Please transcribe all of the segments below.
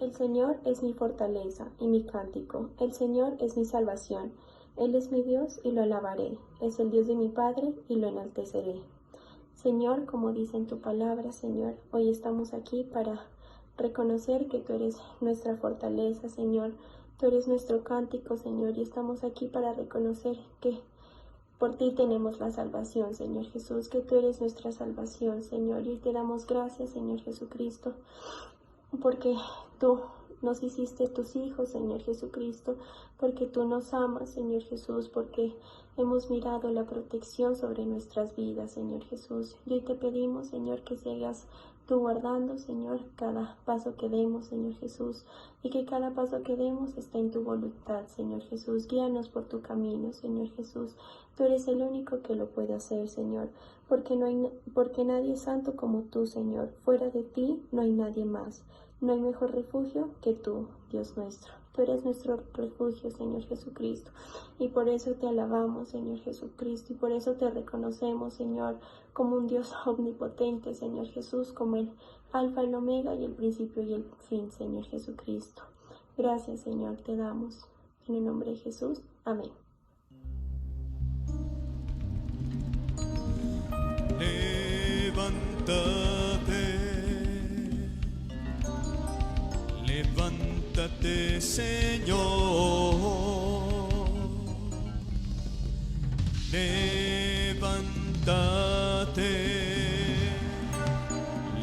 El Señor es mi fortaleza y mi cántico. El Señor es mi salvación. Él es mi Dios y lo alabaré. Es el Dios de mi Padre y lo enalteceré. Señor, como dice en tu palabra, Señor, hoy estamos aquí para reconocer que tú eres nuestra fortaleza, Señor. Tú eres nuestro cántico, Señor, y estamos aquí para reconocer que por ti tenemos la salvación, Señor Jesús, que tú eres nuestra salvación, Señor. Y te damos gracias, Señor Jesucristo, porque tú nos hiciste tus hijos, Señor Jesucristo, porque tú nos amas, Señor Jesús, porque hemos mirado la protección sobre nuestras vidas, Señor Jesús. Y hoy te pedimos, Señor, que sigas tú guardando, Señor, cada paso que demos, Señor Jesús, y que cada paso que demos esté en tu voluntad, Señor Jesús. Guíanos por tu camino, Señor Jesús. Tú eres el único que lo puede hacer, Señor, porque nadie es santo como tú, Señor. Fuera de ti no hay nadie más. No hay mejor refugio que tú, Dios nuestro. Tú eres nuestro refugio, Señor Jesucristo. Y por eso te alabamos, Señor Jesucristo. Y por eso te reconocemos, Señor, como un Dios omnipotente, Señor Jesús, como el Alfa, el Omega y el principio y el fin, Señor Jesucristo. Gracias, Señor, te damos. En el nombre de Jesús. Amén. Levántate, Señor, levántate,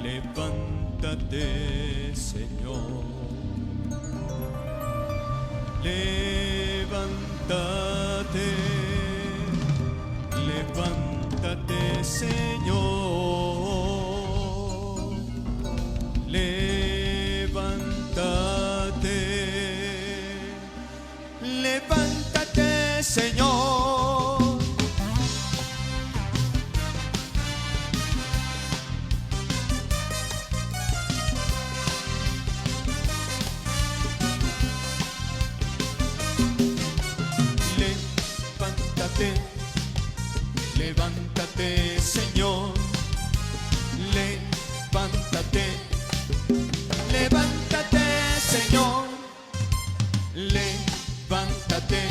levántate, Señor, levántate, levántate, Señor. Levántate, Señor. Levántate, levántate, Señor. Levántate, levántate, Señor. Levántate,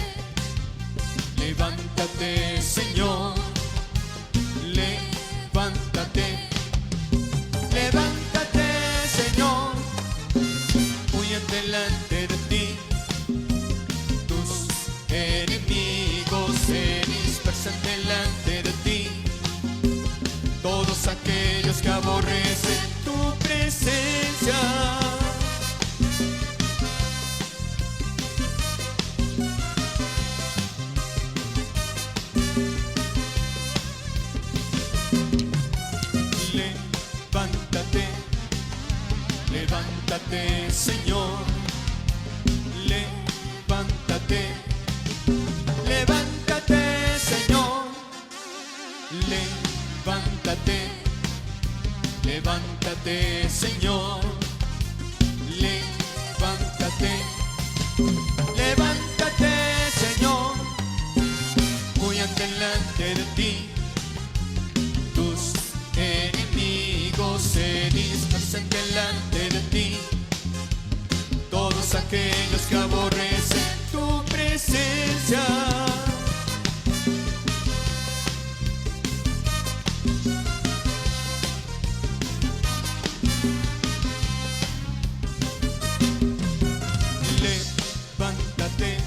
levántate, Señor. Levántate, levántate, Señor. Huyan delante de ti tus enemigos, se dispersan delante de ti todos aquellos que aborrecen tu presencia. Levántate, Señor, levántate, levántate, Señor, levántate, levántate, Señor, levántate, levántate, Señor. Huyan delante de ti tus enemigos, se dispersan delante de ti todos aquellos que aborrecen tu presencia. Levántate,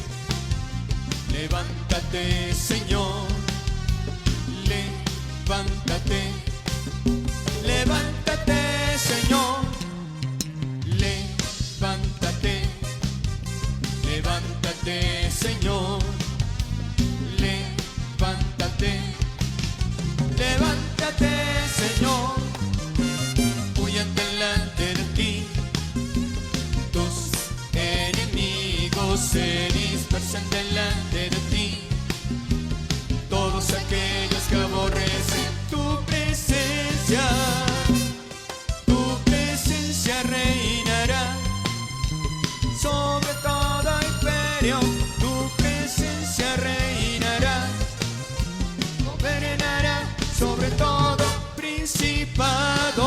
levántate, Señor. Levántate, levántate, Señor. Levántate, levántate, Señor. Levántate, levántate, Señor. Huyan delante de ti tus enemigos, se dispersan delante de ti todos aquellos que aborrecen tu presencia. Tu presencia reinará sobre todo imperio. Tu presencia reinará, gobernará sobre todo principado.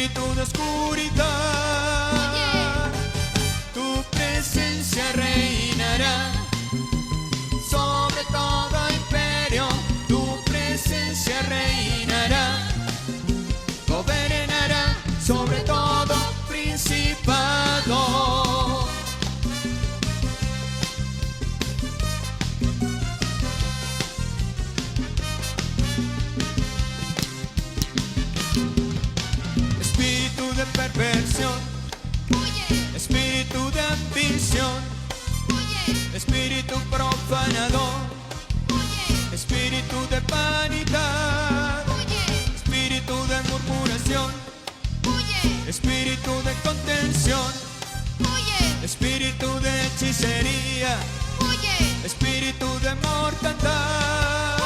espíritu de oscuridad, tu presencia reinará sobre todo imperio, tu presencia reinará, gobernará sobre todo principado. Espíritu de perversión, espíritu de ambición, espíritu profanador, espíritu de vanidad, espíritu de murmuración, espíritu de contención, espíritu de hechicería, espíritu de mortandad.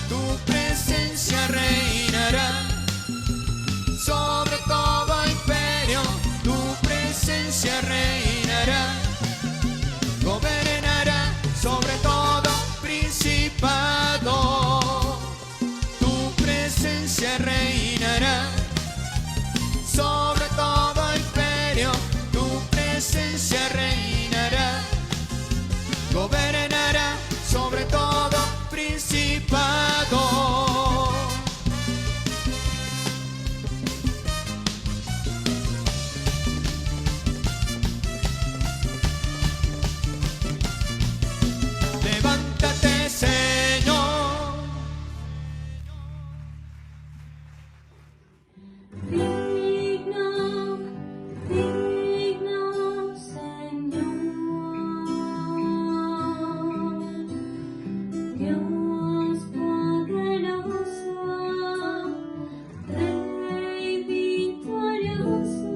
Tu presencia reinará sobre todo imperio, tu presencia reinará, gobernará sobre todo principado. Tu presencia reinará sobre todo imperio, tu presencia reinará, gobernará sobre todo principado. Levántate, Señor. Digno, digno, Señor, Dios poderoso, Rey victorioso,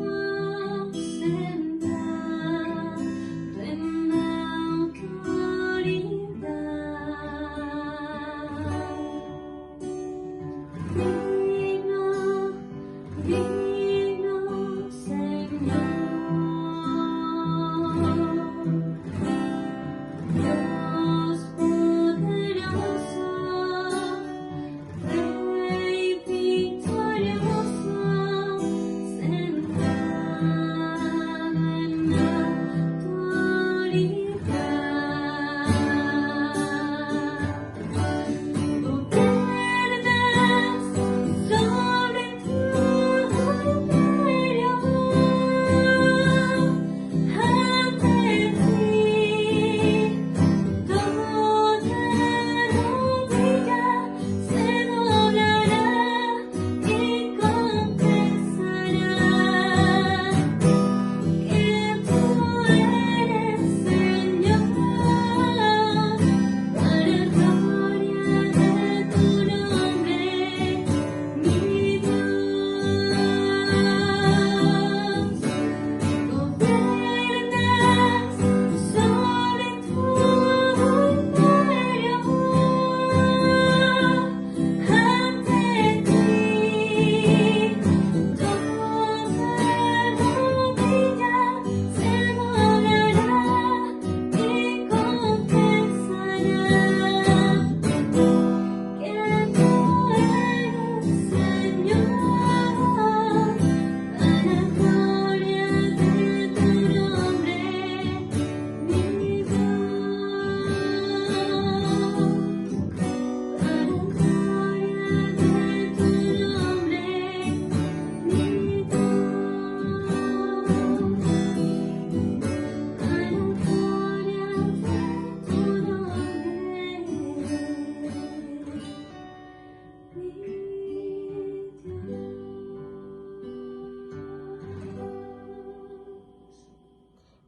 sentado en la autoridad. Digno, Señor, Dios poderoso, Rey victorioso, sentado en la autoridad. Gobiernas sobre todo imperio, ante ti toda rodilla se doblará y confesará que tú eres Señor, para gloria de tu nombre, mi Dios. Gobiernas sobre todo imperio, ante ti toda rodilla se doblará y confesará que tú eres Señor, para gloria de tu nombre, mi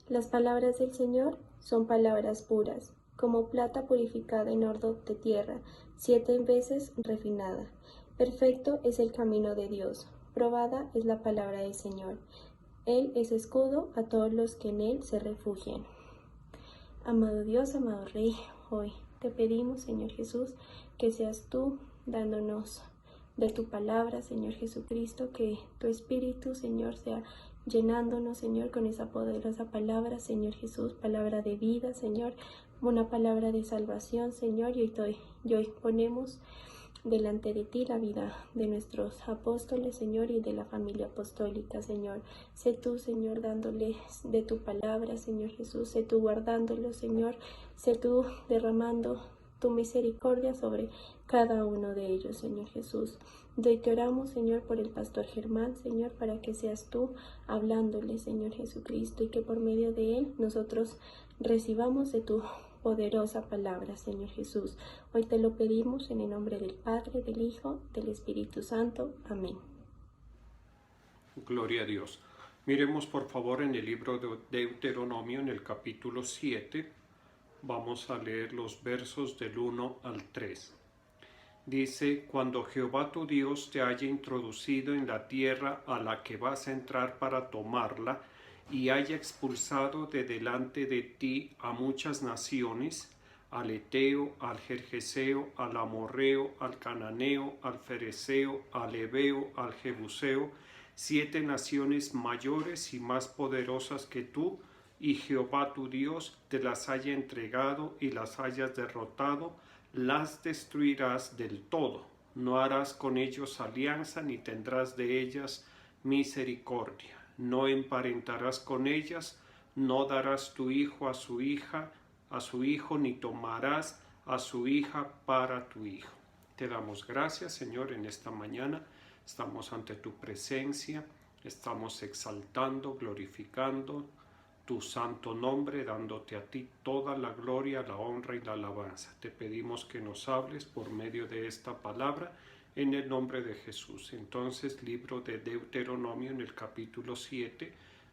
Las palabras del Señor son palabras puras, como plata purificada en horno de tierra, 7 veces refinada. Perfecto es el camino de Dios, probada es la palabra del Señor. Él es escudo a todos los que en Él se refugian. Amado Dios, amado Rey, hoy te pedimos, Señor Jesús, que seas tú dándonos de tu palabra, Señor Jesucristo, que tu Espíritu, Señor, sea llenándonos, Señor, con esa poderosa palabra, Señor Jesús, palabra de vida, Señor, una palabra de salvación, Señor, y hoy ponemos delante de ti la vida de nuestros apóstoles, Señor, y de la familia apostólica, Señor. Sé tú, Señor, dándoles de tu palabra, Señor Jesús. Sé tú guardándolos, Señor. Sé tú derramando tu misericordia sobre cada uno de ellos, Señor Jesús. De te oramos, Señor, por el pastor Germán, Señor, para que seas tú hablándole, Señor Jesucristo, y que por medio de él nosotros recibamos de tu poderosa palabra, Señor Jesús. Hoy te lo pedimos en el nombre del Padre, del Hijo, del Espíritu Santo. Amén. Gloria a Dios. Miremos por favor en el libro de Deuteronomio, en el capítulo 7. Vamos a leer los versos del 1 al 3. Dice: cuando Jehová tu Dios te haya introducido en la tierra a la que vas a entrar para tomarla, y haya expulsado de delante de ti a muchas naciones, al Eteo, al Gergeseo, al Amorreo, al Cananeo, al Fereceo, al Heveo, al Jebuseo, 7 naciones mayores y más poderosas que tú, y Jehová tu Dios te las haya entregado y las hayas derrotado, las destruirás del todo. No harás con ellos alianza, ni tendrás de ellas misericordia. No emparentarás con ellas, no darás tu hijo a su hija, a su hijo, ni tomarás a su hija para tu hijo. Te damos gracias, Señor, en esta mañana. Estamos ante tu presencia, estamos exaltando, glorificando tu santo nombre, dándote a ti toda la gloria, la honra y la alabanza. Te pedimos que nos hables por medio de esta palabra, en el nombre de Jesús. Entonces, libro de Deuteronomio, en el capítulo 7,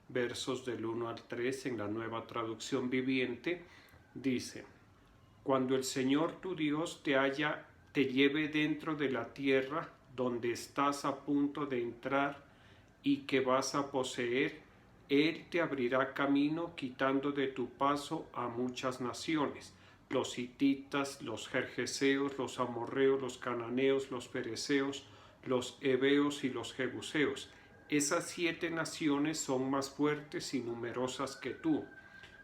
versos del 1 al 3, en la Nueva Traducción Viviente, dice: cuando el Señor tu Dios te lleve dentro de la tierra donde estás a punto de entrar y que vas a poseer, Él te abrirá camino quitando de tu paso a muchas naciones: los hititas, los gergeseos, los amorreos, los cananeos, los fereceos, los heveos y los jebuseos. Esas 7 naciones son más fuertes y numerosas que tú.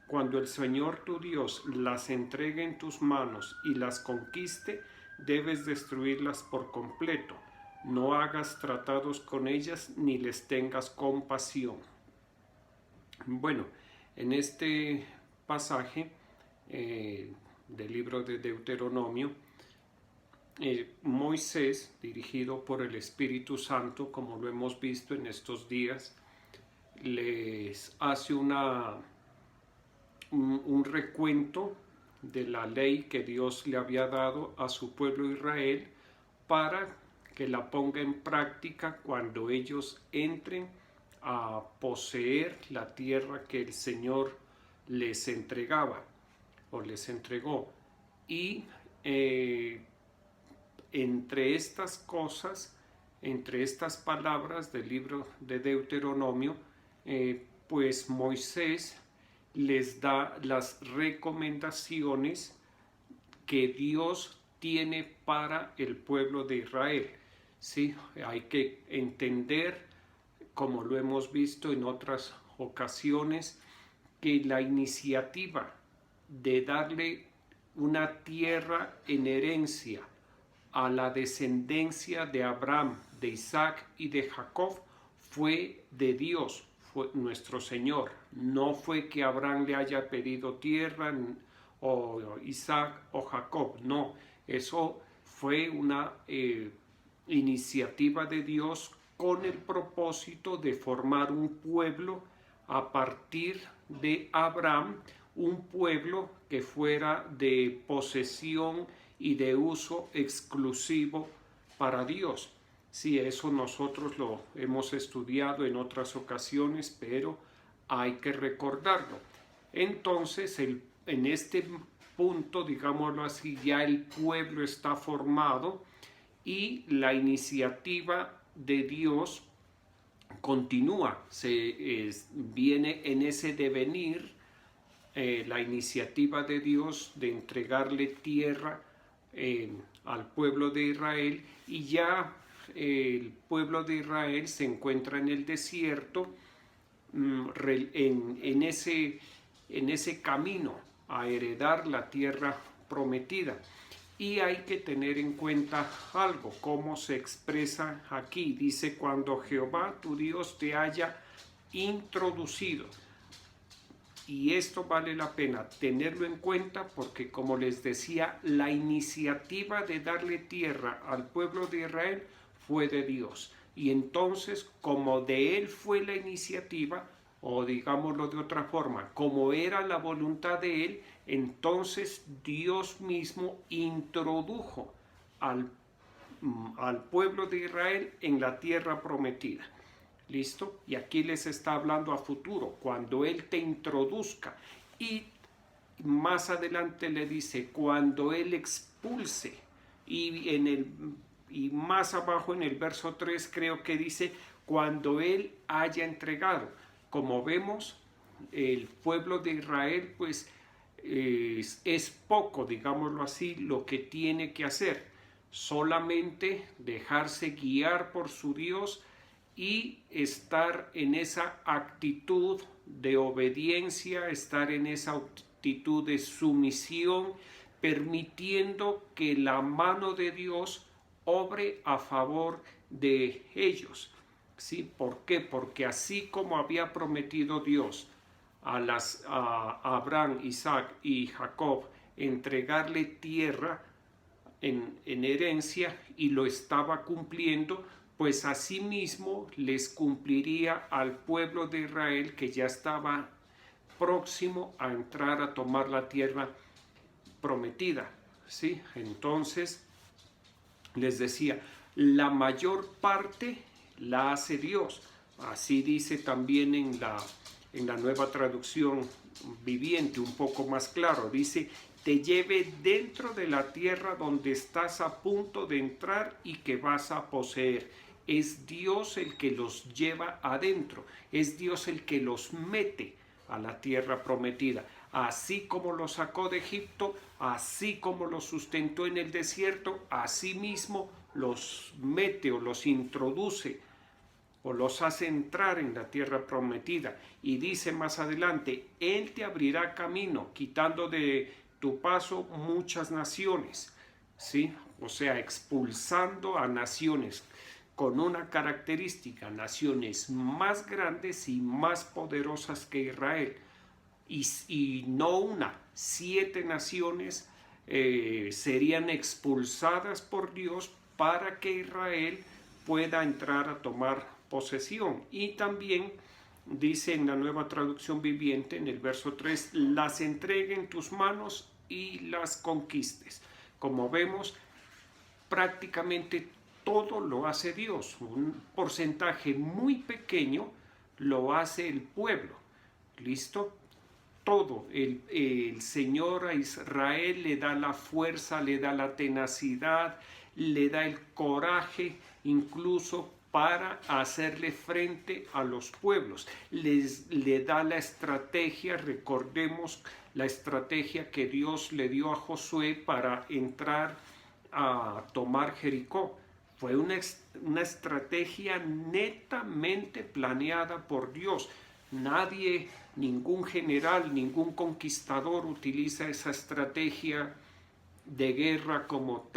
Cuando el Señor tu Dios las entregue en tus manos y las conquiste, debes destruirlas por completo. No hagas tratados con ellas ni les tengas compasión. Bueno, en este pasaje del libro de Deuteronomio, Moisés, dirigido por el Espíritu Santo, como lo hemos visto en estos días, les hace un recuento de la ley que Dios le había dado a su pueblo Israel para que la ponga en práctica cuando ellos entren a poseer la tierra que el Señor les entregaba o les entregó. Y entre estas cosas, entre estas palabras del libro de Deuteronomio, pues Moisés les da las recomendaciones que Dios tiene para el pueblo de Israel. Sí, hay que entender, como lo hemos visto en otras ocasiones, que la iniciativa de darle una tierra en herencia a la descendencia de Abraham, de Isaac y de Jacob fue de Dios, fue nuestro Señor. No fue que Abraham le haya pedido tierra o Isaac o Jacob, no, eso fue una iniciativa de Dios con el propósito de formar un pueblo a partir de Abraham, un pueblo que fuera de posesión y de uso exclusivo para Dios. Sí, eso nosotros lo hemos estudiado en otras ocasiones, pero hay que recordarlo. Entonces, en este punto, digámoslo así, ya el pueblo está formado y la iniciativa de Dios continúa, viene en ese devenir, la iniciativa de Dios de entregarle tierra al pueblo de Israel, y ya el pueblo de Israel se encuentra en el desierto, en ese camino a heredar la tierra prometida. Y hay que tener en cuenta algo, cómo se expresa aquí. Dice, cuando Jehová tu Dios te haya introducido. Y esto vale la pena tenerlo en cuenta porque, como les decía, la iniciativa de darle tierra al pueblo de Israel fue de Dios. Y entonces, como de él fue la iniciativa, o digámoslo de otra forma, como era la voluntad de él, entonces Dios mismo introdujo al pueblo de Israel en la tierra prometida. ¿Listo? Y aquí les está hablando a futuro, cuando Él te introduzca. Y más adelante le dice, cuando Él expulse. Y más abajo en el verso 3 creo que dice, cuando Él haya entregado. Como vemos, el pueblo de Israel pues es poco, digámoslo así, lo que tiene que hacer. Solamente dejarse guiar por su Dios y estar en esa actitud de obediencia, estar en esa actitud de sumisión, permitiendo que la mano de Dios obre a favor de ellos. ¿Sí? ¿Por qué? Porque así como había prometido Dios a Abraham, Isaac y Jacob entregarle tierra en herencia y lo estaba cumpliendo, pues asimismo les cumpliría al pueblo de Israel que ya estaba próximo a entrar a tomar la tierra prometida. ¿Sí? Entonces, les decía, la mayor parte la hace Dios. Así dice también en la Nueva Traducción Viviente, un poco más claro, dice, te lleve dentro de la tierra donde estás a punto de entrar y que vas a poseer. Es Dios el que los lleva adentro, es Dios el que los mete a la tierra prometida. Así como los sacó de Egipto, así como los sustentó en el desierto, así mismo los mete o los introduce o los hace entrar en la tierra prometida. Y dice más adelante, Él te abrirá camino, quitando de tu paso muchas naciones, ¿sí? O sea, expulsando a naciones con una característica, naciones más grandes y más poderosas que Israel. Y no una, 7 naciones serían expulsadas por Dios para que Israel pueda entrar a tomar posesión. Y también dice en la Nueva Traducción Viviente, en el verso 3, las entregue en tus manos y las conquistes. Como vemos, prácticamente todo lo hace Dios. Un porcentaje muy pequeño lo hace el pueblo. ¿Listo? Todo. El Señor a Israel le da la fuerza, le da la tenacidad, le da el coraje, incluso para hacerle frente a los pueblos. Le da la estrategia, recordemos la estrategia que Dios le dio a Josué para entrar a tomar Jericó. Fue una estrategia netamente planeada por Dios. Nadie, ningún general, ningún conquistador utiliza esa estrategia de guerra como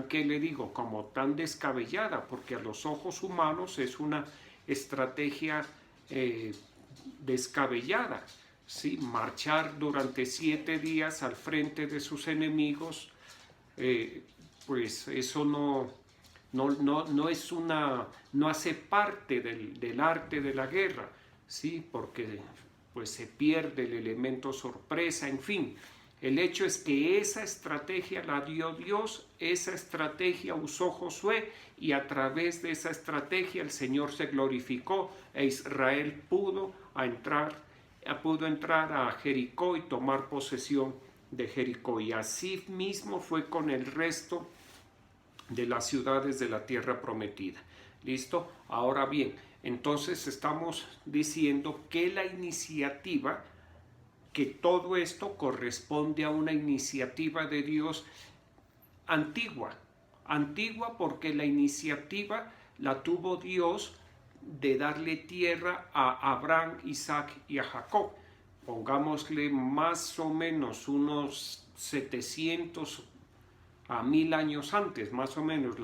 ¿qué le digo? Como tan descabellada, porque a los ojos humanos es una estrategia descabellada. ¿Sí? Marchar durante 7 días al frente de sus enemigos, pues eso no hace parte del arte de la guerra, ¿sí? Porque pues se pierde el elemento sorpresa, en fin. El hecho es que esa estrategia la dio Dios, esa estrategia usó Josué y a través de esa estrategia el Señor se glorificó e Israel pudo entrar a Jericó y tomar posesión de Jericó. Y así mismo fue con el resto de las ciudades de la tierra prometida. ¿Listo? Ahora bien, entonces estamos diciendo que la iniciativa, que todo esto corresponde a una iniciativa de Dios antigua porque la iniciativa la tuvo Dios de darle tierra a Abraham, Isaac y a Jacob. Pongámosle más o menos unos 700 a 1000 años antes, más o menos.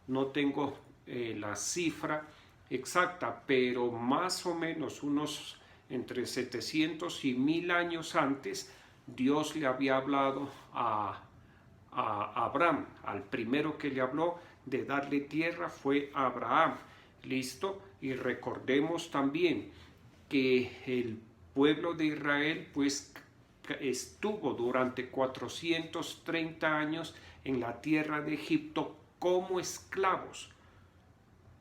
No tengo la cifra exacta, pero más o menos unos entre 700 y 1000 años antes, Dios le había hablado a Abraham. Al primero que le habló de darle tierra fue Abraham. ¿Listo? Y recordemos también que el pueblo de Israel pues estuvo durante 430 años en la tierra de Egipto como esclavos,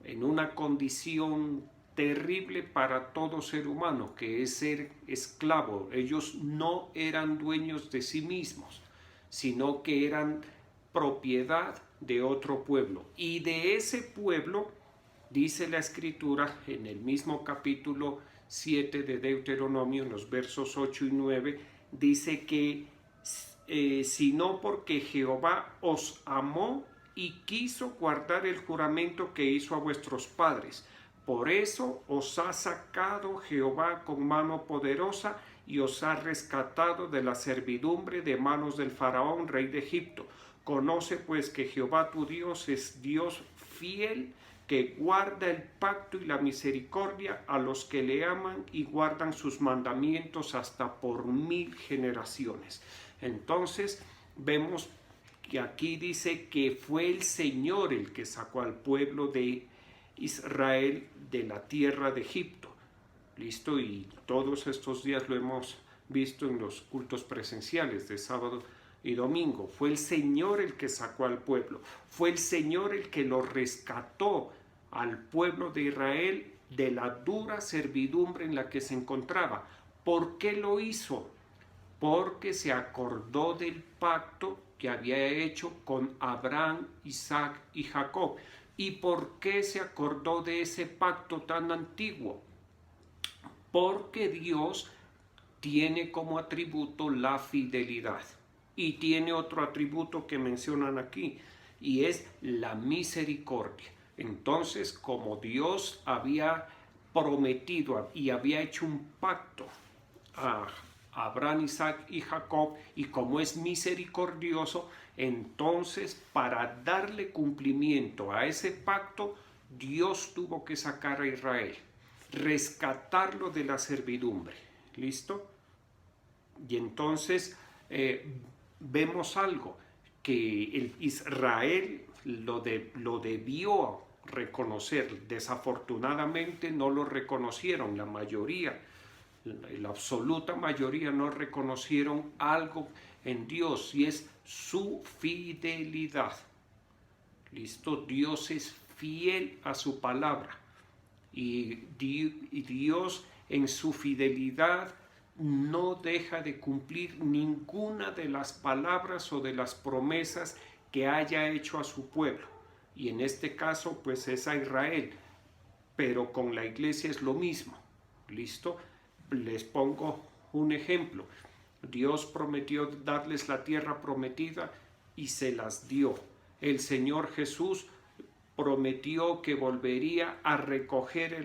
en una condición terrible para todo ser humano, que es ser esclavo. Ellos no eran dueños de sí mismos, sino que eran propiedad de otro pueblo. Y de ese pueblo, dice la Escritura en el mismo capítulo 7 de Deuteronomio, en los versos 8 y 9, dice que sino porque Jehová os amó y quiso guardar el juramento que hizo a vuestros padres. Por eso os ha sacado Jehová con mano poderosa y os ha rescatado de la servidumbre de manos del faraón, rey de Egipto. Conoce pues que Jehová tu Dios es Dios fiel, que guarda el pacto y la misericordia a los que le aman y guardan sus mandamientos hasta por 1000 generaciones. Entonces vemos que aquí dice que fue el Señor el que sacó al pueblo de Israel de la tierra de Egipto. ¿Listo? Y todos estos días lo hemos visto en los cultos presenciales de sábado y domingo. Fue el Señor el que sacó al pueblo. Fue el Señor el que lo rescató al pueblo de Israel de la dura servidumbre en la que se encontraba. ¿Por qué lo hizo? Porque se acordó del pacto que había hecho con Abraham, Isaac y Jacob. ¿Y por qué se acordó de ese pacto tan antiguo? Porque Dios tiene como atributo la fidelidad y tiene otro atributo que mencionan aquí, y es la misericordia. Entonces, como Dios había prometido y había hecho un pacto a Abraham, Isaac y Jacob, y como es misericordioso, entonces para darle cumplimiento a ese pacto, Dios tuvo que sacar a Israel, rescatarlo de la servidumbre. ¿Listo? Y entonces vemos algo, que el Israel lo debió reconocer. Desafortunadamente no lo reconocieron, la mayoría. La absoluta mayoría no reconocieron algo en Dios, y es su fidelidad. ¿Listo? Dios es fiel a su palabra, y Dios en su fidelidad no deja de cumplir ninguna de las palabras o de las promesas que haya hecho a su pueblo. Y en este caso pues es a Israel, pero con la iglesia es lo mismo. ¿Listo? Les pongo un ejemplo. Dios prometió darles la tierra prometida y se las dio. El Señor Jesús prometió que volvería a recoger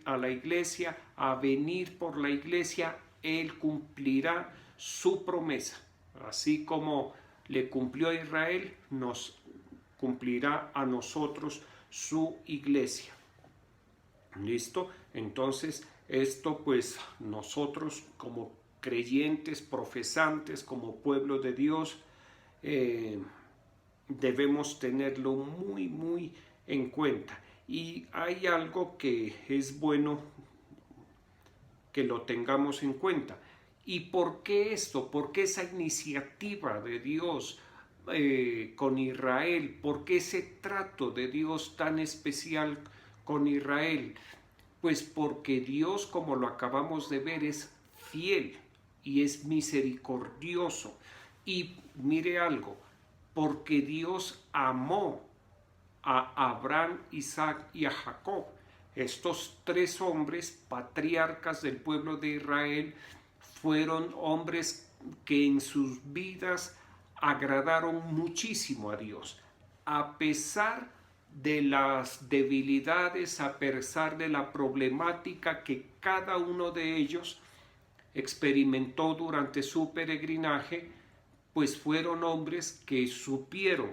a la iglesia, a venir por la iglesia. Él cumplirá su promesa. Así como le cumplió a Israel, nos cumplirá a nosotros su iglesia. ¿Listo? Entonces, esto pues nosotros como creyentes, profesantes, como pueblo de Dios, debemos tenerlo muy, muy en cuenta. Y hay algo que es bueno que lo tengamos en cuenta. ¿Y por qué esto? ¿Por qué esa iniciativa de Dios con Israel? ¿Por qué ese trato de Dios tan especial con Israel? Pues porque Dios, como lo acabamos de ver, es fiel y es misericordioso. Y mire algo, porque Dios amó a Abraham, Isaac y a Jacob. Estos tres hombres, patriarcas del pueblo de Israel, fueron hombres que en sus vidas agradaron muchísimo a Dios, a pesar de las debilidades, a pesar de la problemática que cada uno de ellos experimentó durante su peregrinaje. pues fueron hombres que supieron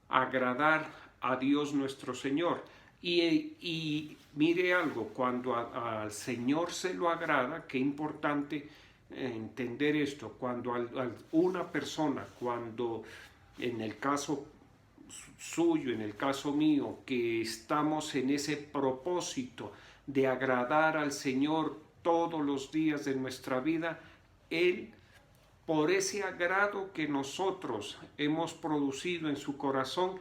agradar a Dios nuestro Señor. Y mire algo, cuando al Señor se lo agrada, qué importante entender esto, cuando una persona, cuando en el caso suyo, en el caso mío, que estamos en ese propósito de agradar al Señor todos los días de nuestra vida, Él, por ese agrado que nosotros hemos producido en su corazón,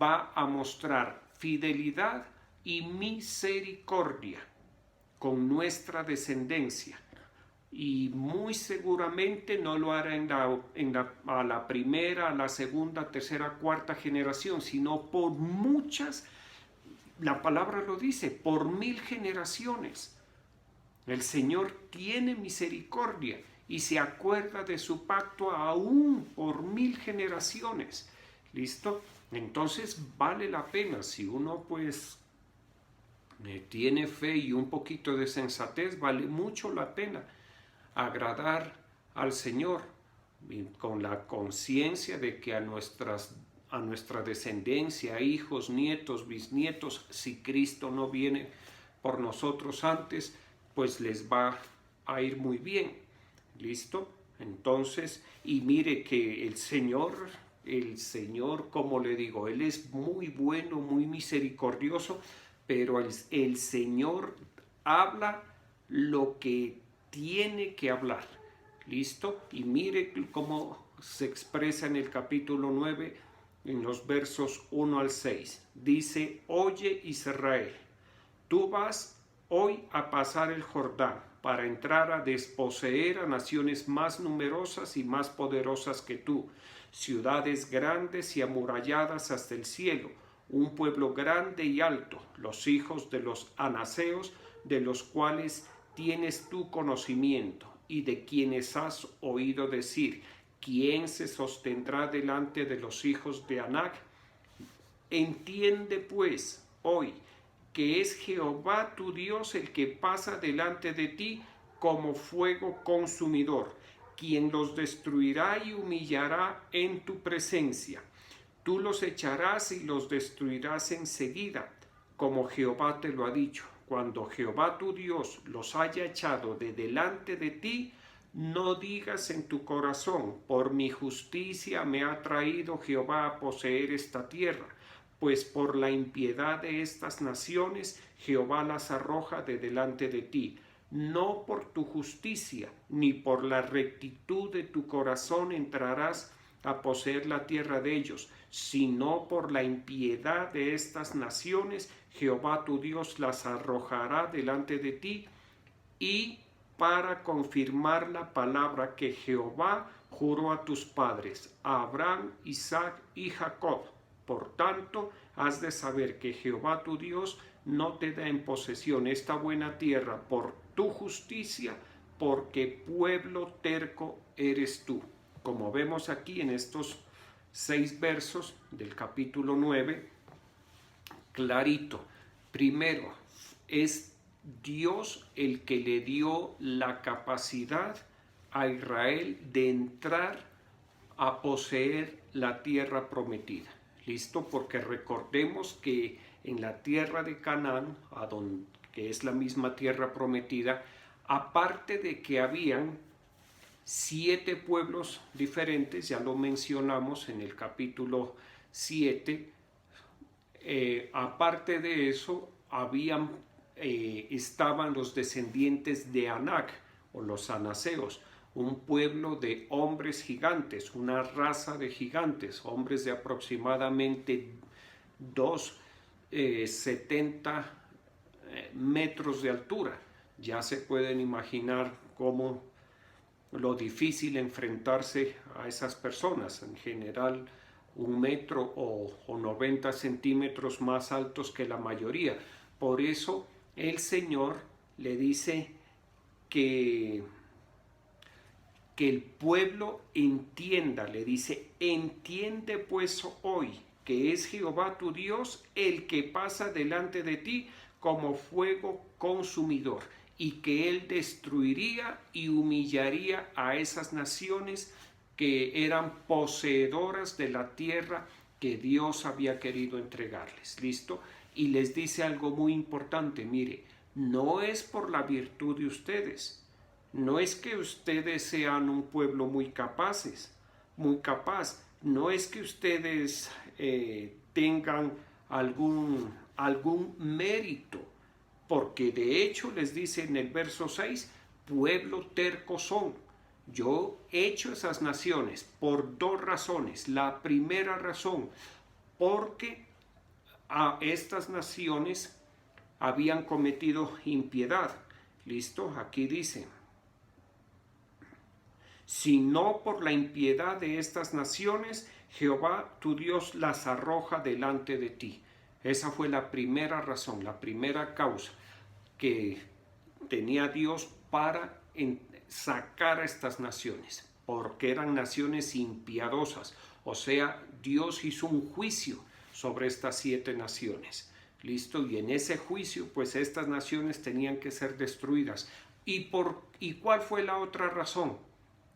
va a mostrar fidelidad y misericordia con nuestra descendencia. Y muy seguramente no lo hará a la primera, a la segunda, tercera, cuarta generación, sino por muchas, la palabra lo dice, por 1000 generaciones. El Señor tiene misericordia y se acuerda de su pacto aún por 1000 generaciones. ¿Listo? Entonces vale la pena, si uno pues tiene fe y un poquito de sensatez, vale mucho la pena agradar al Señor con la conciencia de que a nuestra descendencia, hijos, nietos, bisnietos, si Cristo no viene por nosotros antes, pues les va a ir muy bien. ¿Listo? Entonces, y mire que el Señor, como le digo, Él es muy bueno, muy misericordioso, pero el Señor habla lo que tiene que hablar. ¿Listo? Y mire cómo se expresa en el capítulo 9, en los versos 1 al 6. Dice: Oye, Israel, tú vas hoy a pasar el Jordán para entrar a desposeer a naciones más numerosas y más poderosas que tú, ciudades grandes y amuralladas hasta el cielo, un pueblo grande y alto, los hijos de los anaseos, de los cuales tienes tu conocimiento y de quienes has oído decir: ¿quién se sostendrá delante de los hijos de Anac? Entiende pues hoy que es Jehová tu Dios el que pasa delante de ti como fuego consumidor, quien los destruirá y humillará en tu presencia. Tú los echarás y los destruirás enseguida, como Jehová te lo ha dicho. Cuando Jehová tu Dios los haya echado de delante de ti, no digas en tu corazón: por mi justicia me ha traído Jehová a poseer esta tierra, pues por la impiedad de estas naciones Jehová las arroja de delante de ti. No por tu justicia ni por la rectitud de tu corazón entrarás a poseer la tierra de ellos, sino por la impiedad de estas naciones Jehová tu Dios las arrojará delante de ti, y para confirmar la palabra que Jehová juró a tus padres, a Abraham, Isaac y Jacob. Por tanto, has de saber que Jehová tu Dios no te da en posesión esta buena tierra por tu justicia, porque pueblo terco eres tú. Como vemos aquí en estos 6 versos del capítulo 9, clarito. Primero, es Dios el que le dio la capacidad a Israel de entrar a poseer la tierra prometida. ¿Listo? Porque recordemos que en la tierra de Canaán, que es la misma tierra prometida, aparte de que habían 7 pueblos diferentes, ya lo mencionamos en el capítulo 7, aparte de eso estaban los descendientes de Anac o los anaseos, un pueblo de hombres gigantes, una raza de gigantes, hombres de aproximadamente 70 metros de altura. Ya se pueden imaginar cómo lo difícil enfrentarse a esas personas, en general 1 metro o 90 centímetros más altos que la mayoría. Por eso el Señor le dice que el pueblo entienda, le dice: entiende pues hoy que es Jehová tu Dios el que pasa delante de ti como fuego consumidor, y que Él destruiría y humillaría a esas naciones que eran poseedoras de la tierra que Dios había querido entregarles. ¿Listo? Y les dice algo muy importante, mire, no es por la virtud de ustedes, no es que ustedes sean un pueblo muy capaz, no es que ustedes tengan algún mérito, porque de hecho les dice en el verso 6, pueblo terco son. Yo he hecho esas naciones por dos razones. La primera razón, porque a estas naciones habían cometido impiedad. ¿Listo? Aquí dice, sino por la impiedad de estas naciones, Jehová tu Dios las arroja delante de ti. Esa fue la primera razón, la primera causa que tenía Dios para sacar a estas naciones, porque eran naciones impiadosas. O sea, Dios hizo un juicio sobre estas 7 naciones. ¿Listo? Y en ese juicio, pues estas naciones tenían que ser destruidas. ¿Y cuál fue la otra razón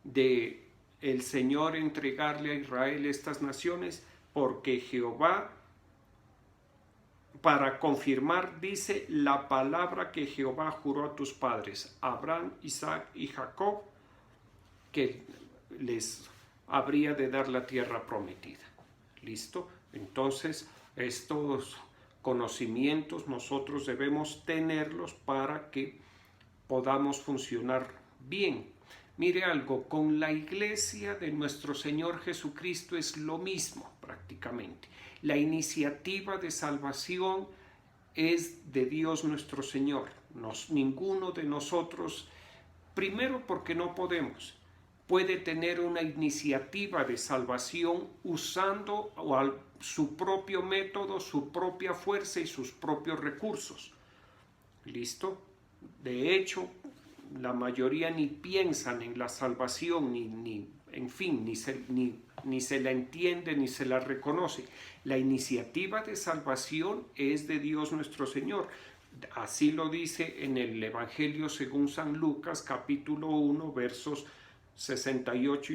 de el Señor entregarle a Israel estas naciones? Porque Jehová, para confirmar, dice la palabra que Jehová juró a tus padres, Abraham, Isaac y Jacob, que les habría de dar la tierra prometida. ¿Listo? Entonces, estos conocimientos nosotros debemos tenerlos para que podamos funcionar bien. Mire algo, con la iglesia de nuestro Señor Jesucristo es lo mismo prácticamente. La iniciativa de salvación es de Dios nuestro Señor. Ninguno de nosotros, primero porque no podemos, puede tener una iniciativa de salvación usando su propio método, su propia fuerza y sus propios recursos. ¿Listo? De hecho, la mayoría ni piensan en la salvación, ni se la entiende, ni se la reconoce. La iniciativa de salvación es de Dios nuestro Señor. Así lo dice en el Evangelio según San Lucas, capítulo 1, versos 68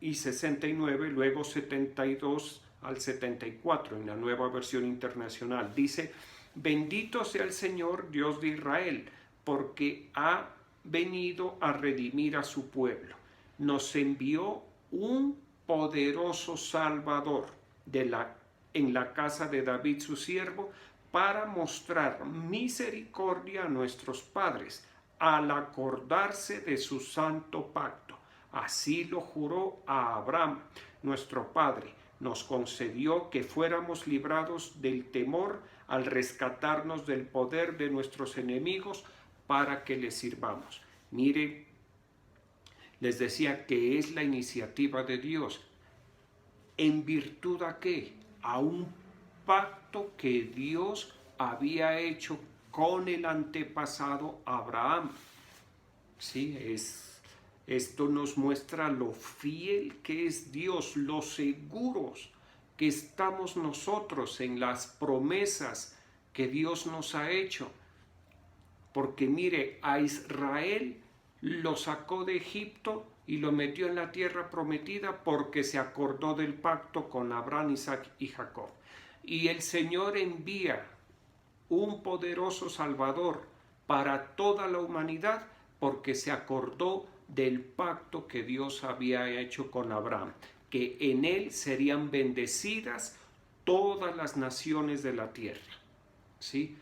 y 69, luego 72 al 74 en la Nueva Versión Internacional. Dice, bendito sea el Señor Dios de Israel, porque ha venido a redimir a su pueblo. Nos envió un poderoso Salvador en la casa de David su siervo, para mostrar misericordia a nuestros padres, al acordarse de su santo pacto. Así lo juró a Abraham, nuestro padre. Nos concedió que fuéramos librados del temor al rescatarnos del poder de nuestros enemigos para que les sirvamos. Mire, les decía que es la iniciativa de Dios. ¿En virtud a qué? A un pacto que Dios había hecho con el antepasado Abraham. Sí, esto nos muestra lo fiel que es Dios, lo seguros que estamos nosotros en las promesas que Dios nos ha hecho. Porque mire, a Israel lo sacó de Egipto y lo metió en la tierra prometida porque se acordó del pacto con Abraham, Isaac y Jacob. Y el Señor envía un poderoso Salvador para toda la humanidad porque se acordó del pacto que Dios había hecho con Abraham, que en él serían bendecidas todas las naciones de la tierra. ¿Sí?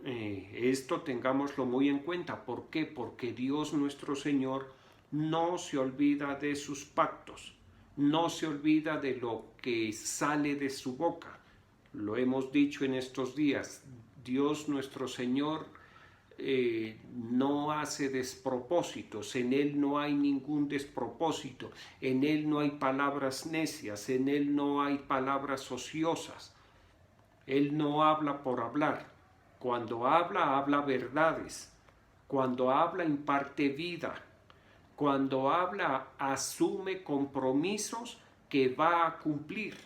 Esto tengámoslo muy en cuenta. ¿Por qué? Porque Dios nuestro Señor no se olvida de sus pactos, no se olvida de lo que sale de su boca. Lo hemos dicho en estos días, Dios nuestro Señor no hace despropósitos, en Él no hay ningún despropósito, en Él no hay palabras necias, en Él no hay palabras ociosas, Él no habla por hablar. Cuando habla, habla verdades. Cuando habla, imparte vida. Cuando habla, asume compromisos que va a cumplir.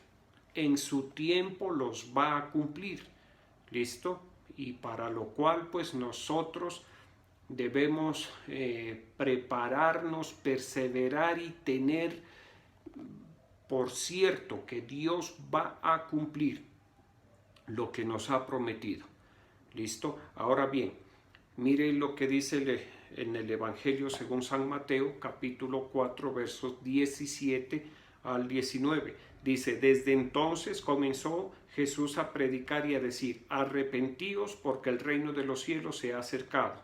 En su tiempo los va a cumplir. ¿Listo? Y para lo cual, pues nosotros debemos prepararnos, perseverar y tener por cierto que Dios va a cumplir lo que nos ha prometido. ¿Listo? Ahora bien, miren lo que dice en el Evangelio según San Mateo, capítulo 4, versos 17 al 19. Dice, desde entonces comenzó Jesús a predicar y a decir, arrepentíos porque el reino de los cielos se ha acercado.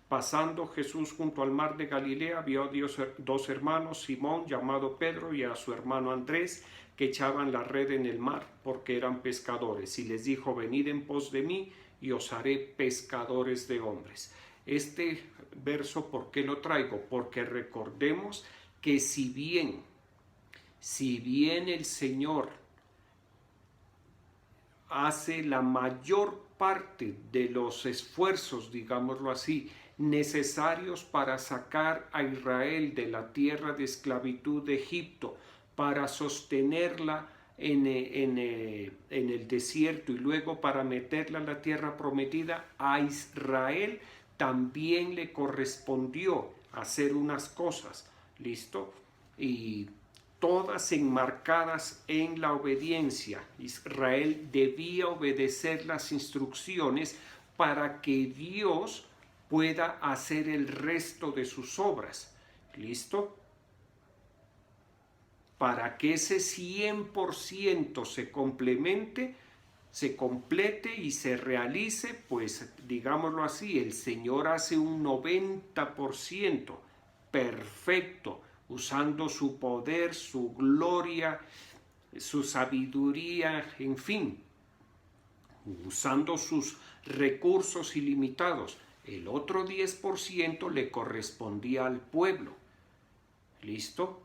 Pasando Jesús junto al mar de Galilea, vio a dos hermanos, Simón, llamado Pedro, y a su hermano Andrés, que echaban la red en el mar, porque eran pescadores. Y les dijo, venid en pos de mí, y os haré pescadores de hombres. Este verso, ¿por qué lo traigo? Porque recordemos que si bien el Señor hace la mayor parte de los esfuerzos, digámoslo así, necesarios para sacar a Israel de la tierra de esclavitud de Egipto, para sostenerla en el desierto y luego para meterla en la tierra prometida, a Israel también le correspondió hacer unas cosas, ¿listo? Y todas enmarcadas en la obediencia. Israel debía obedecer las instrucciones para que Dios pueda hacer el resto de sus obras. ¿Listo? Para que ese 100% se complete y se realice, pues digámoslo así, el Señor hace un 90% perfecto, usando su poder, su gloria, su sabiduría, en fin, usando sus recursos ilimitados. El otro 10% le correspondía al pueblo. ¿Listo?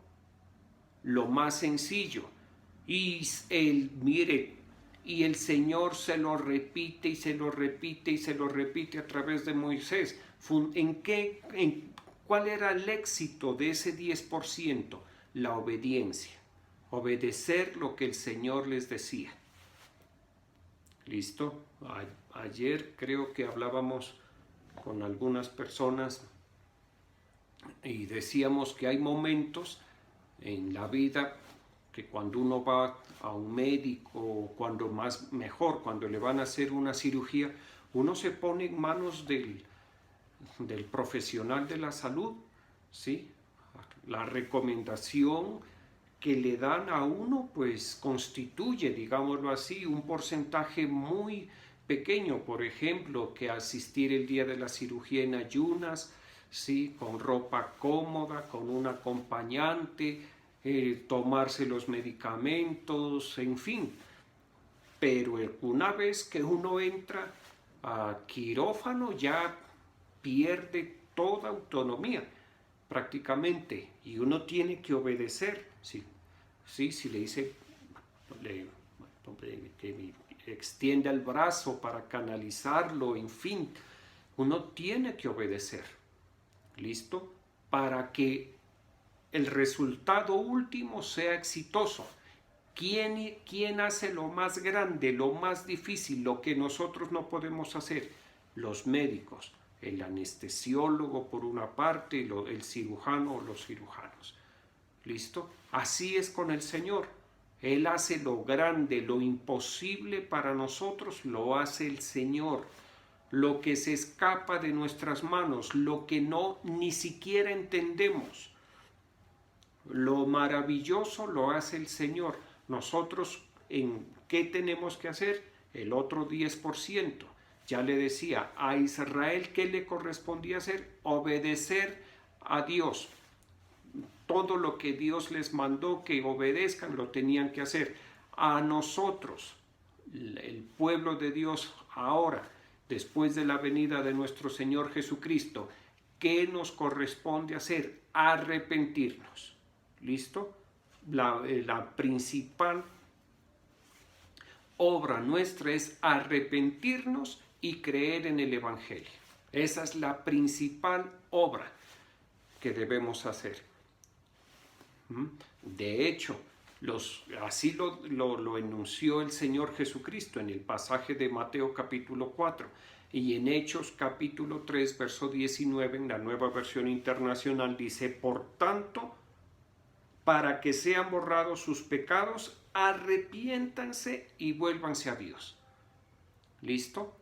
Lo más sencillo. Y el Señor se lo repite y se lo repite y se lo repite a través de Moisés. ¿Cuál era el éxito de ese 10%? La obediencia. Obedecer lo que el Señor les decía. ¿Listo? Ayer creo que hablábamos con algunas personas y decíamos que hay momentos en la vida que cuando uno va a un médico, cuando le van a hacer una cirugía, uno se pone en manos del profesional de la salud, ¿sí? La recomendación que le dan a uno, pues constituye, digámoslo así, un porcentaje muy pequeño, por ejemplo, que asistir el día de la cirugía en ayunas, ¿sí? Con ropa cómoda, con un acompañante, tomarse los medicamentos, en fin. Pero una vez que uno entra a quirófano ya pierde toda autonomía prácticamente y uno tiene que obedecer. Si le dice que extienda el brazo para canalizarlo, en fin, uno tiene que obedecer. ¿Listo? Para que el resultado último sea exitoso. ¿Quién hace lo más grande, lo más difícil, lo que nosotros no podemos hacer? Los médicos, el anestesiólogo por una parte, el cirujano o los cirujanos. ¿Listo? Así es con el Señor. Él hace lo grande, lo imposible para nosotros, lo hace el Señor. Lo que se escapa de nuestras manos, lo que no ni siquiera entendemos. Lo maravilloso lo hace el Señor. Nosotros, ¿en qué tenemos que hacer? El otro 10%. Ya le decía, a Israel, ¿qué le correspondía hacer? Obedecer a Dios. Todo lo que Dios les mandó que obedezcan, lo tenían que hacer. A nosotros, el pueblo de Dios ahora, después de la venida de nuestro Señor Jesucristo, ¿qué nos corresponde hacer? Arrepentirnos. ¿Listo? La principal obra nuestra es arrepentirnos y creer en el Evangelio. Esa es la principal obra que debemos hacer. De hecho, Así lo enunció el Señor Jesucristo en el pasaje de Mateo capítulo 4 y en Hechos capítulo 3 verso 19 en la Nueva Versión Internacional dice: por tanto, para que sean borrados sus pecados, arrepiéntanse y vuélvanse a Dios. ¿Listo?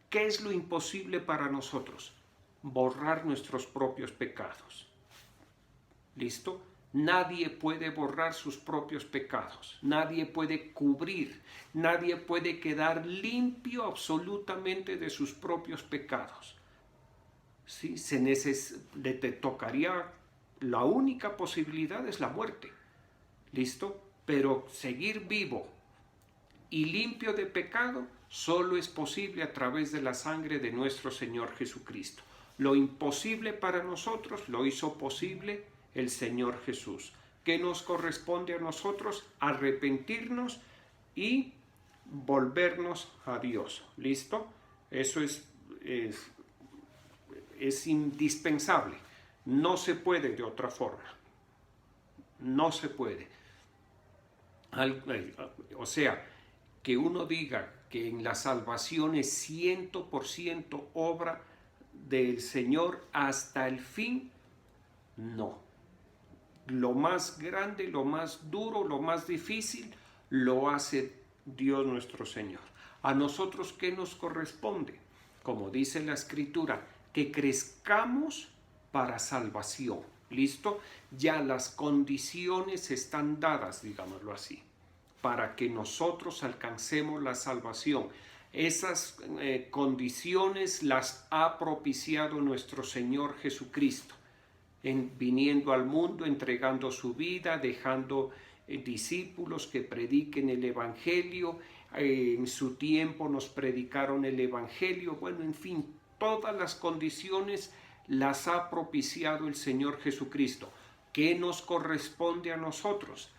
¿Qué es lo imposible para nosotros? Borrar nuestros propios pecados. ¿Listo? Nadie puede borrar sus propios pecados, nadie puede cubrir, nadie puede quedar limpio absolutamente de sus propios pecados. ¿Sí? Te tocaría, la única posibilidad es la muerte. ¿Listo? Pero seguir vivo y limpio de pecado solo es posible a través de la sangre de nuestro Señor Jesucristo. Lo imposible para nosotros lo hizo posible el Señor Jesús. ¿Qué nos corresponde a nosotros? Arrepentirnos y volvernos a Dios. ¿Listo? Eso es indispensable. No se puede de otra forma. No se puede. O sea, que uno diga que en la salvación es 100% obra del Señor hasta el fin, no. Lo más grande, lo más duro, lo más difícil, lo hace Dios nuestro Señor. ¿A nosotros qué nos corresponde? Como dice la Escritura, que crezcamos para salvación. ¿Listo? Ya las condiciones están dadas, digámoslo así, para que nosotros alcancemos la salvación. Esas condiciones las ha propiciado nuestro Señor Jesucristo, viniendo al mundo, entregando su vida, dejando discípulos que prediquen el Evangelio. En su tiempo nos predicaron el Evangelio. Bueno, en fin, todas las condiciones las ha propiciado el Señor Jesucristo. ¿Qué nos corresponde a nosotros?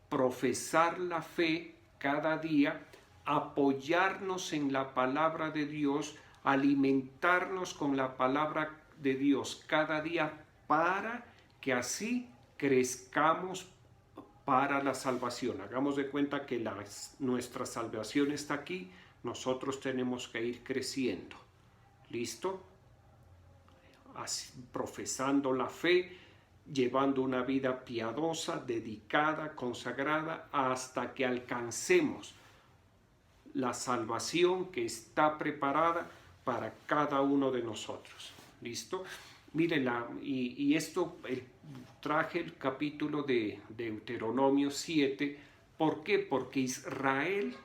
Profesar la fe cada día, apoyarnos en la palabra de Dios, alimentarnos con la palabra de Dios cada día para que así crezcamos para la salvación. Hagamos de cuenta que nuestra salvación está aquí, nosotros tenemos que ir creciendo. ¿Listo? Así, profesando la fe, llevando una vida piadosa, dedicada, consagrada, hasta que alcancemos la salvación que está preparada para cada uno de nosotros. ¿Listo? Miren, traje el capítulo de Deuteronomio 7. ¿Por qué? Porque Israel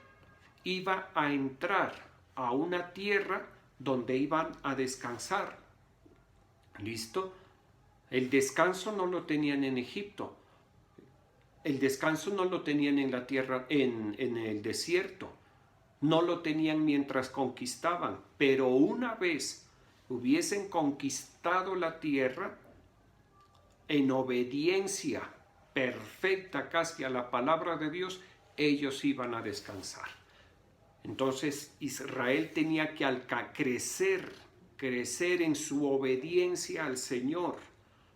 iba a entrar a una tierra donde iban a descansar. ¿Listo? El descanso no lo tenían en Egipto. El descanso no lo tenían en la tierra, en el desierto. No lo tenían mientras conquistaban. Pero una vez hubiesen conquistado la tierra, en obediencia perfecta casi a la palabra de Dios, ellos iban a descansar. Entonces Israel tenía que crecer en su obediencia al Señor,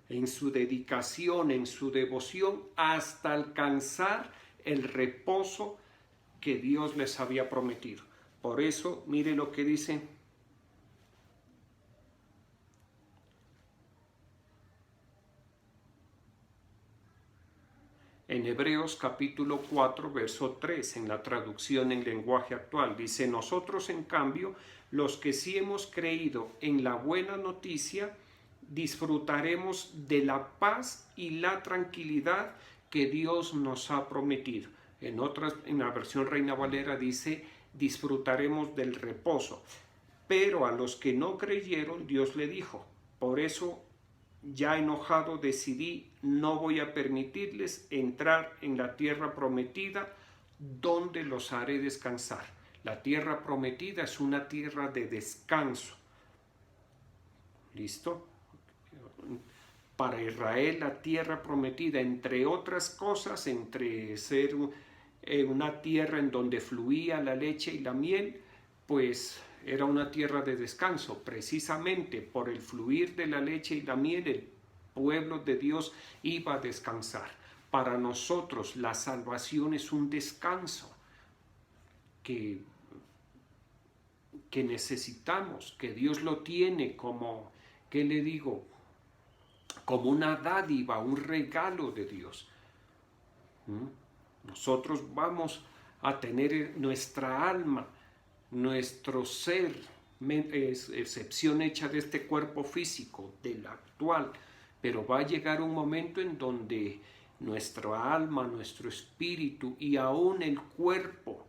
en su dedicación, en su devoción, hasta alcanzar el reposo que Dios les había prometido. Por eso, mire lo que dice en Hebreos capítulo 4, verso 3, en la traducción en lenguaje actual. Dice: nosotros, en cambio, los que sí hemos creído en la buena noticia, disfrutaremos de la paz y la tranquilidad que Dios nos ha prometido. En la versión Reina Valera dice: disfrutaremos del reposo. Pero a los que no creyeron, Dios le dijo: por eso, ya enojado, decidí, no voy a permitirles entrar en la tierra prometida, donde los haré descansar. La tierra prometida es una tierra de descanso. ¿Listo? Para Israel, la tierra prometida, entre otras cosas, entre ser una tierra en donde fluía la leche y la miel, pues era una tierra de descanso. Precisamente por el fluir de la leche y la miel, el pueblo de Dios iba a descansar. para nosotros la salvación es un descanso que necesitamos, que Dios lo tiene como, ¿qué le digo? Como una dádiva, un regalo de Dios. Nosotros vamos a tener nuestra alma, nuestro ser, excepción hecha de este cuerpo físico, del actual, pero va a llegar un momento en donde nuestra alma, nuestro espíritu y aún el cuerpo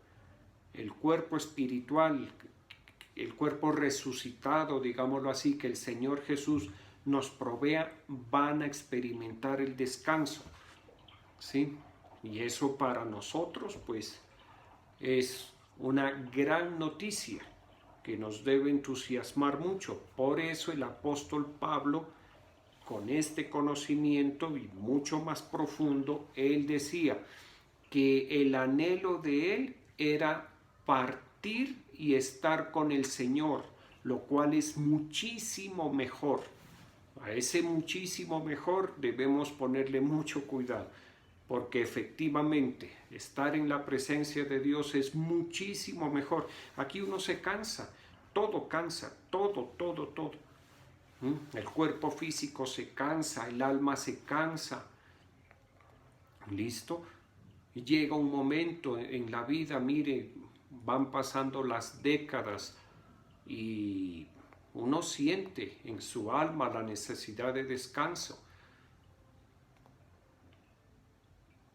espiritual, el cuerpo resucitado, digámoslo así, que el Señor Jesús nos provea, van a experimentar el descanso, ¿sí? Y eso para nosotros, pues, es una gran noticia que nos debe entusiasmar mucho. Por eso el apóstol Pablo, con este conocimiento y mucho más profundo, él decía que el anhelo de él era partir y estar con el Señor, lo cual es muchísimo mejor. A ese muchísimo mejor debemos ponerle mucho cuidado, porque efectivamente estar en la presencia de Dios es muchísimo mejor. Aquí uno se cansa, todo cansa, todo. El cuerpo físico se cansa, el alma se cansa. ¿Listo? Y llega un momento en la vida, mire, van pasando las décadas y uno siente en su alma la necesidad de descanso.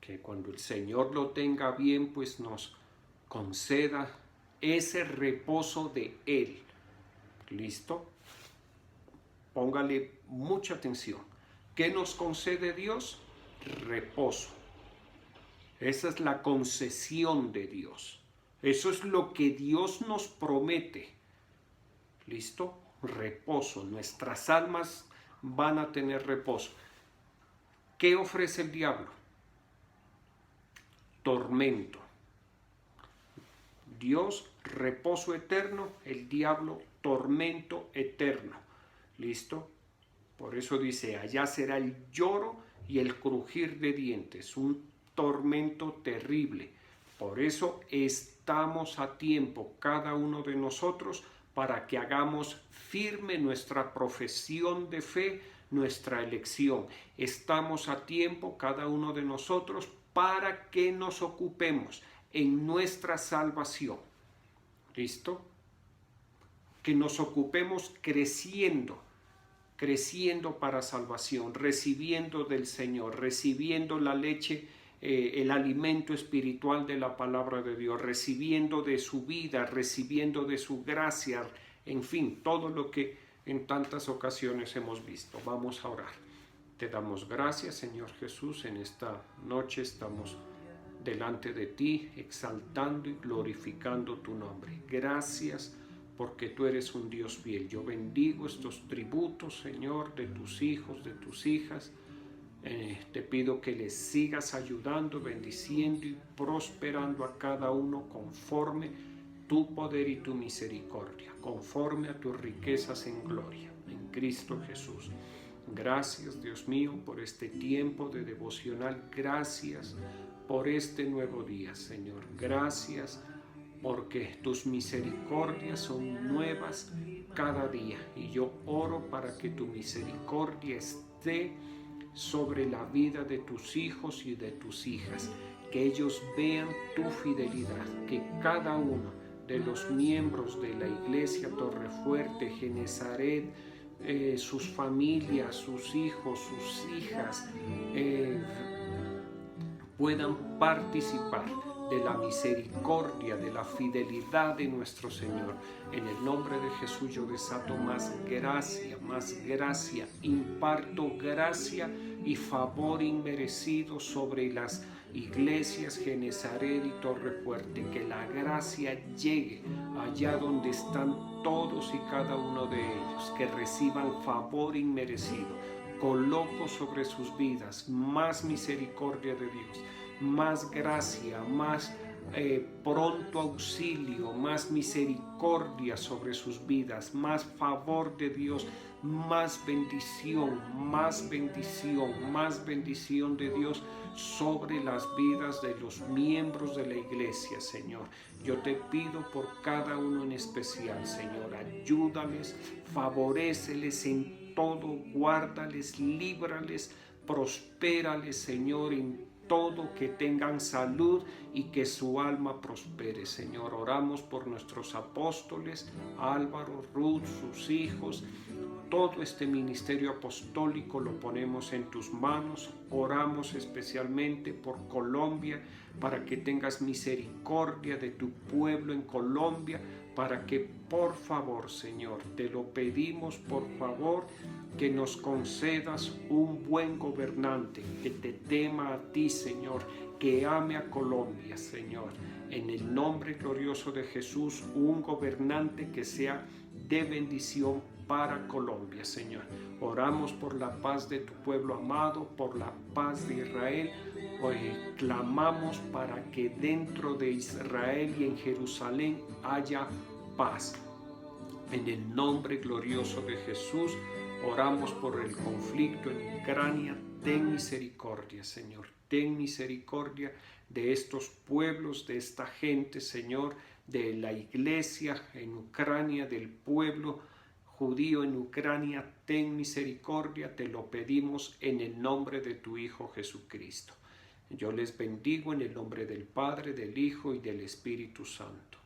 Que cuando el Señor lo tenga bien, pues nos conceda ese reposo de Él. ¿Listo? Póngale mucha atención. ¿Qué nos concede Dios? Reposo. Esa es la concesión de Dios. Eso es lo que Dios nos promete. ¿Listo? Reposo. Nuestras almas van a tener reposo. ¿Qué ofrece el diablo? Tormento. Dios, reposo eterno, el diablo, tormento eterno. ¿Listo? Por eso dice, allá será el lloro y el crujir de dientes, un tormento terrible. Por eso estamos a tiempo, cada uno de nosotros, para que hagamos firme nuestra profesión de fe, nuestra elección. Estamos a tiempo, cada uno de nosotros, para que nos ocupemos en nuestra salvación. ¿Listo? Que nos ocupemos creciendo para salvación, recibiendo del Señor, recibiendo la leche, el alimento espiritual de la palabra de Dios, recibiendo de su vida, recibiendo de su gracia, en fin, todo lo que en tantas ocasiones hemos visto. Vamos a orar. Te damos gracias, Señor Jesús, en esta noche estamos delante de ti, exaltando y glorificando tu nombre. Gracias porque tú eres un Dios fiel. Yo bendigo estos tributos, Señor, de tus hijos, de tus hijas. Te pido que les sigas ayudando, bendiciendo y prosperando a cada uno conforme tu poder y tu misericordia, conforme a tus riquezas en gloria, en Cristo Jesús. Gracias, Dios mío, por este tiempo de devocional. Gracias por este nuevo día, Señor. Gracias porque tus misericordias son nuevas cada día. Y yo oro para que tu misericordia esté sobre la vida de tus hijos y de tus hijas. Que ellos vean tu fidelidad. Que cada uno de los miembros de la Iglesia Torrefuerte, Genezaret, sus familias, sus hijos, sus hijas, puedan participar de la misericordia, de la fidelidad de nuestro Señor. En el nombre de Jesús yo desato más gracia, imparto gracia y favor inmerecido sobre las iglesias Genezaret y Torrefuerte. Que la gracia llegue allá donde están todos y cada uno de ellos, que reciban favor inmerecido. Coloco sobre sus vidas más misericordia de Dios, más gracia, más pronto auxilio, más misericordia sobre sus vidas, más favor de Dios, más bendición, más bendición, más bendición de Dios sobre las vidas de los miembros de la iglesia, Señor. Yo te pido por cada uno en especial, Señor, ayúdales, favoréceles en todo, guárdales, líbrales, prospérales, Señor, en todo, que tengan salud y que su alma prospere, Señor. Oramos por nuestros apóstoles, Álvaro, Ruth, sus hijos, todo este ministerio apostólico lo ponemos en tus manos. Oramos especialmente por Colombia, para que tengas misericordia de tu pueblo en Colombia, para que por favor, Señor, te lo pedimos por favor, que nos concedas un buen gobernante, que te tema a ti, Señor, que ame a Colombia, Señor. En el nombre glorioso de Jesús, un gobernante que sea de bendición para Colombia, Señor. Oramos por la paz de tu pueblo amado, por la paz de Israel. Hoy clamamos para que dentro de Israel y en Jerusalén haya paz. En el nombre glorioso de Jesús, oramos por el conflicto en Ucrania. Ten misericordia, Señor. Ten misericordia de estos pueblos, de esta gente, Señor, de la iglesia en Ucrania, del pueblo judío en Ucrania. Ten misericordia, te lo pedimos en el nombre de tu Hijo Jesucristo. Yo les bendigo en el nombre del Padre, del Hijo y del Espíritu Santo.